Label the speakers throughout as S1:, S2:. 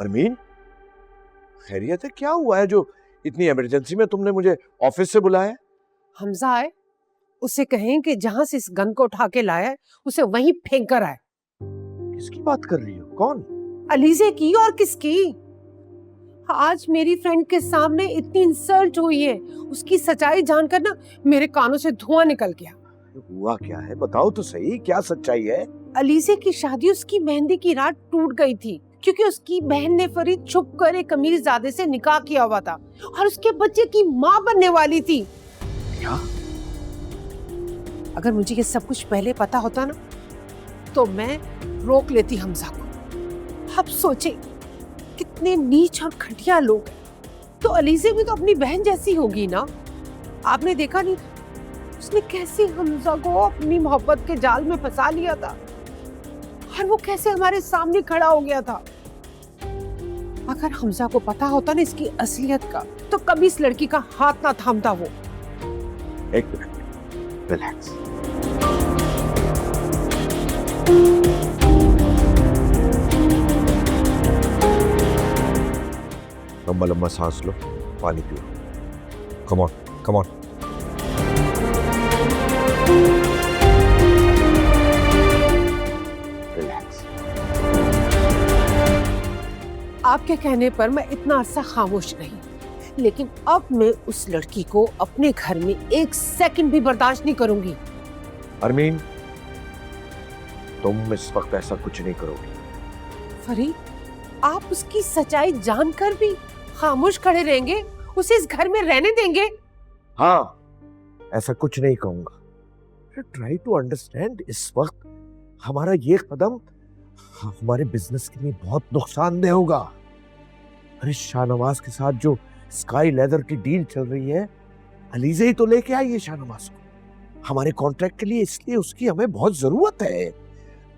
S1: अरमीन, खैरियत है? क्या हुआ है जो इतनी इमरजेंसी में तुमने मुझे ऑफिस से बुलाया?
S2: हमजा आए, उसे कहें कि जहां से इस गन को उठा के लाया है उसे वहीं फेंक कर आए।
S1: किसकी बात कर रही हो? कौन?
S2: अलीजे की और किसकी? आज मेरी फ्रेंड के सामने इतनी इंसल्ट हुई है, उसकी सच्चाई जानकर ना मेरे कानों से धुआं निकल गया।
S1: हुआ क्या है? बताओ तो सही, क्या सच्चाई है?
S2: अलीजे की शादी उसकी मेहंदी की रात टूट गई थी क्योंकि उसकी बहन ने फरीद छुप कर एक अमीरजादे से निकाह किया हुआ था और उसके बच्चे की माँ बनने वाली थी।
S1: क्या?
S2: अगर मुझे ये सब कुछ पहले पता होता ना तो मैं रोक लेती हमजा को। अब सोचे कितने नीच और घटिया लोग हैं। तो अलीजे भी तो अपनी बहन जैसी होगी ना? आपने देखा नहीं उसने कैसे हमजा को अपनी मोहब्बत के जाल में फंसा लिया था और वो कैसे हमारे सामने खड़ा हो गया था। अगर हमजा को पता होता ना इसकी असलियत का तो कभी इस लड़की का हाथ ना थामता वो।
S1: एक मिनट, रिलैक्स। लंबा लंबा सांस लो, पानी पियो। Come on, come on. Relax.
S2: आपके कहने पर मैं इतना अरसा खामोश रही, लेकिन अब मैं उस लड़की को अपने घर में एक सेकंड भी बर्दाश्त नहीं करूंगी।
S1: अरमीन, तुम इस वक्त ऐसा कुछ नहीं करोगी।
S2: फरीद, आप उसकी सच्चाई जानकर भी खामोश खड़े रहेंगे? उसे इस घर में रहने देंगे?
S1: हाँ, ऐसा कुछ नहीं कहूंगा। ट्राई टू अंडरस्टैंड, इस वक्त हमारा ये कदम हमारे बिजनेस के लिए बहुत नुकसानदेह होगा। अरे शाहनवाज के साथ जो स्काई लेदर की डील चल रही है, अलीजे ही तो लेके आई है शाहनवाज को हमारे कॉन्ट्रैक्ट के लिए, इसलिए उसकी हमें बहुत जरूरत है।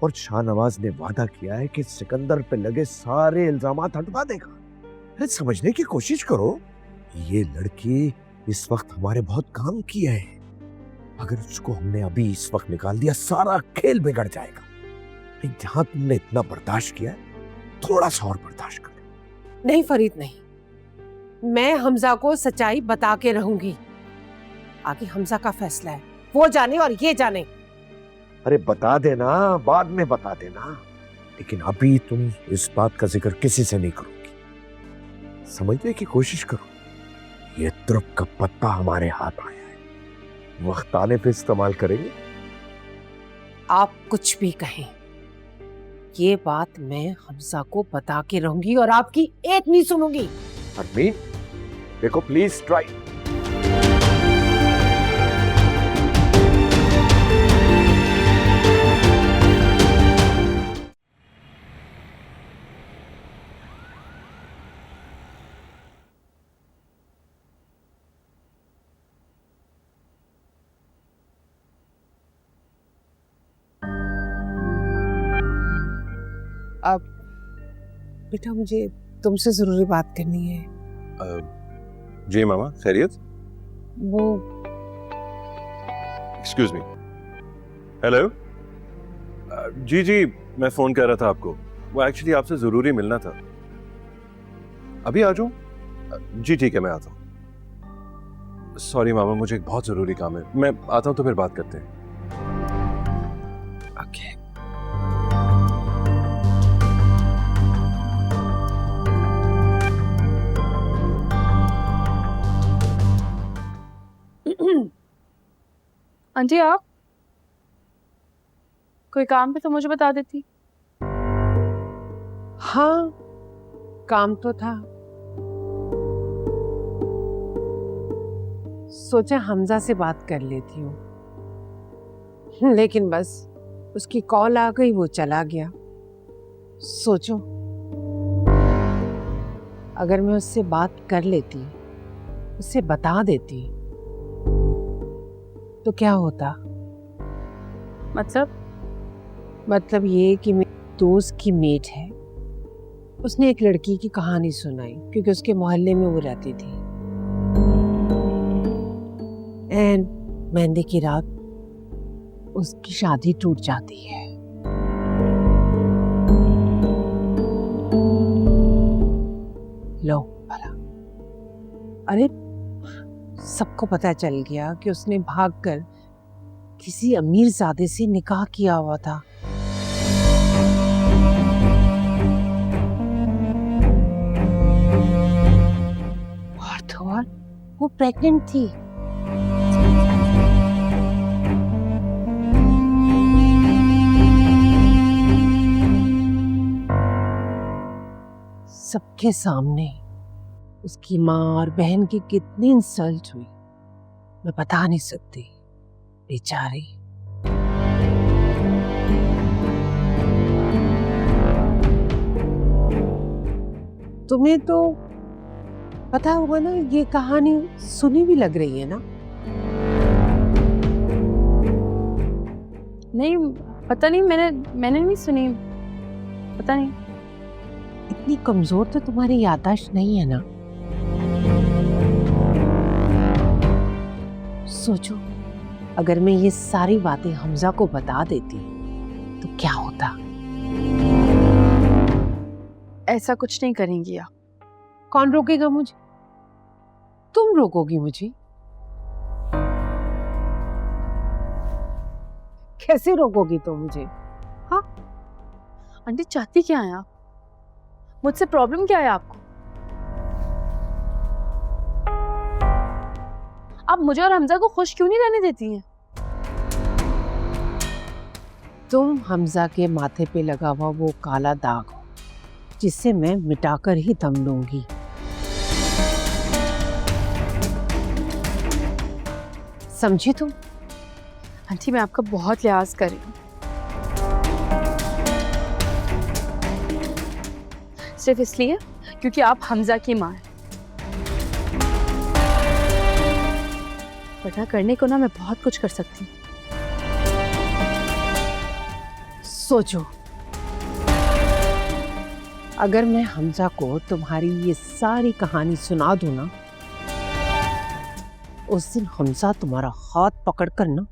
S1: और शाहनवाज ने वादा किया है कि सिकंदर पे लगे सारे इल्जामात हटवा देगा। अरे समझने की कोशिश करो, ये लड़की इस वक्त हमारे बहुत काम की है। अगर उसको हमने अभी इस वक्त निकाल दिया, सारा खेल बिगड़ जाएगा। जहां तुमने इतना बर्दाश्त किया है, थोड़ा सा और बर्दाश्त कर।
S2: नहीं फरीद, नहीं, मैं हमजा को सच्चाई बता के रहूंगी। आगे हमजा का फैसला है, वो जाने और ये जाने।
S1: अरे बता देना, बाद में बता देना, लेकिन अभी तुम इस बात का जिक्र किसी से नहीं करोगी। समझने की कोशिश करो, ये तुर्क का पत्ता हमारे हाथ आया है, वक्त आने पे इस्तेमाल करेंगे।
S2: आप कुछ भी कहें, ये बात मैं हमजा को बता के रहूंगी और आपकी एक नहीं सुनूंगी।
S1: अरमीन, देखो प्लीज ट्राई।
S2: अब बेटा, मुझे तुमसे जरूरी बात करनी है।
S3: जी मामा, खैरियत?
S2: वो
S3: एक्सक्यूज मी। हेलो। जी जी, मैं फोन कर रहा था आपको। वो एक्चुअली आपसे जरूरी मिलना था। अभी आ जाऊं? जी ठीक है, मैं आता हूं। सॉरी मामा, मुझे एक बहुत जरूरी काम है। मैं आता हूं तो फिर बात करते हैं।
S2: ओके।
S4: आंटी, आप कोई काम पे तो मुझे बता देती।
S2: हाँ, काम तो था। सोचा हमजा से बात कर लेती हूँ, लेकिन बस उसकी कॉल आ गई, वो चला गया। सोचो, अगर मैं उससे बात कर लेती, उसे बता देती तो क्या होता? मतलब ये कि मेरे दोस्त की मेट है, उसने एक लड़की की कहानी सुनाई क्योंकि उसके मोहल्ले में वो रहती थी। एंड मेहंदी की रात उसकी शादी टूट जाती है। लो भला। अरे सबको पता चल गया कि उसने भागकर किसी अमीरजादे से निकाह किया हुआ था। और तो और वो प्रेग्नेंट थी। सबके सामने उसकी माँ और बहन की कितनी इंसल्ट हुई मैं बता नहीं सकती, बेचारी। तुम्हें तो पता होगा ना, ये कहानी सुनी भी लग रही है ना?
S4: नहीं, पता नहीं, मैंने नहीं सुनी, पता नहीं।
S2: इतनी कमजोर तो तुम्हारी याददाश्त नहीं है ना? सोचो, अगर मैं ये सारी बातें हमजा को बता देती तो क्या होता?
S4: ऐसा कुछ नहीं करेंगी आप।
S2: कौन रोकेगा मुझे? तुम रोकोगी मुझे? कैसे रोकोगी तुम मुझे? हाँ,
S4: आंटी चाहती क्या है आप? मुझसे प्रॉब्लम क्या है आपको? आप मुझे और हमजा को खुश क्यों नहीं रहने देती हैं?
S2: तुम हमजा के माथे पे लगा हुआ वो काला दाग हो जिसे मैं मिटाकर ही दम लूंगी। समझी तुम?
S4: आंटी मैं आपका बहुत लिहाज कर रही हूँ, सिर्फ इसलिए क्योंकि आप हमजा की माँ हैं। वरना करने को ना मैं बहुत कुछ कर सकती हूँ।
S2: सोचो, अगर मैं हमजा को तुम्हारी ये सारी कहानी सुना दूं ना, उस दिन हमजा तुम्हारा हाथ पकड़कर ना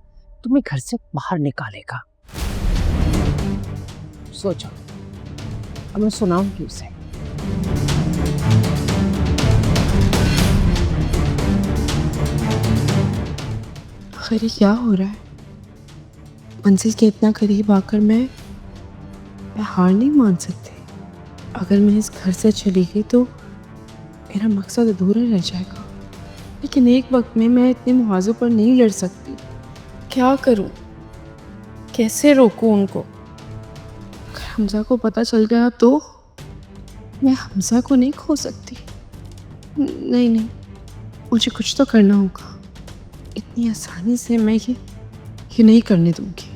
S2: तुम्हें घर से बाहर निकालेगा। सोचो, अब मैं सुनाऊंगी उसे।
S5: आखिर क्या हो रहा है? मंजिल के इतना करीब आकर मैं हार नहीं मान सकती। अगर मैं इस घर से चली गई तो मेरा मकसद अधूरा रह जाएगा। लेकिन एक वक्त में मैं इतने मुआवज़ों पर नहीं लड़ सकती। क्या करूं? कैसे रोकूं उनको? अगर हमजा को पता चल गया तो मैं हमजा को नहीं खो सकती। नहीं, मुझे कुछ तो करना होगा। इतनी आसानी से मैं ये नहीं करने दूंगी।